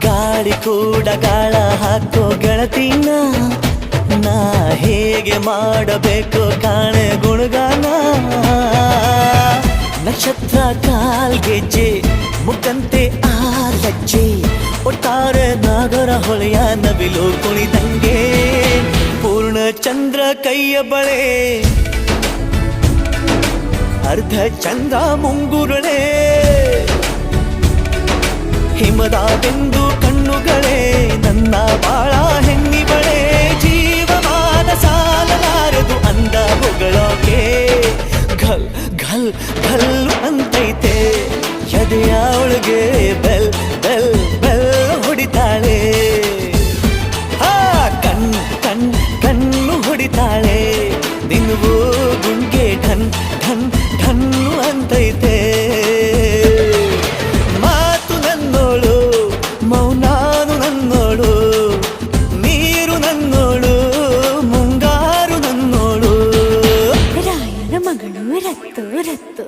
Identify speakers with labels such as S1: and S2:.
S1: ಗಾಳಿ ಕೂಡ ಗಾಳ ಹಾಕೋ ಗೆಳತಿನ ನಾ ಹೇಗೆ ಮಾಡಬೇಕು ಕಾಣೆ ಗುಣಗಾನ ನಕ್ಷತ್ರ ಕಾಲ್ಗೆಜ್ಜೆ ಮುಖಂತೆ ಆಲಜ್ಜೆ ಒಟ್ಟಾರೆ ನಾಗರ ಹೊಳೆಯ ನವಿಲು ಕುಣಿದಂಗೆ ಪೂರ್ಣ ಚಂದ್ರ ಕೈಯ ಬಳೆ ಅರ್ಧ ಚಂದ್ರ ಮುಂಗುರುಳೆ ಹಿಮದ ಬೆಂದು ಕಣ್ಣುಗಳೇ ನನ್ನ ಬಾಳ ಹೆಣ್ಣಿಬಳೆ ಜೀವಮಾನ ಸಾಲಲಾರದು ಅಂದ ಹೊಗಳೋಕೆ ಘಲ್ ಘಲ್ ಘಲ್ ಅಂತೈತೆ ಎದೆಯ ಒಳಗೆ ಬೆಲ್ ಬೆಲ್ ಬೆಲ್ ಹೊಡಿತಾಳೆ ಕಣ್ ಕಣ್ ಕಣ್ಣು ಹೊಡಿತಾಳೆ ದಿನವೂ ಗುಂಗೆ ಢನ್ ಢನ್ ಢನ್ನು ಅಂತೈತೆ ಮಾತು ನನ್ನೋಳು ಮೌನಾನು ನನ್ನೋಳು ನೀರು ನನ್ನೋಳು ಮುಂಗಾರು ನನ್ನೋಳು
S2: ರಾಯನ ಮಗಳು ರತ್ತು ರತ್ತು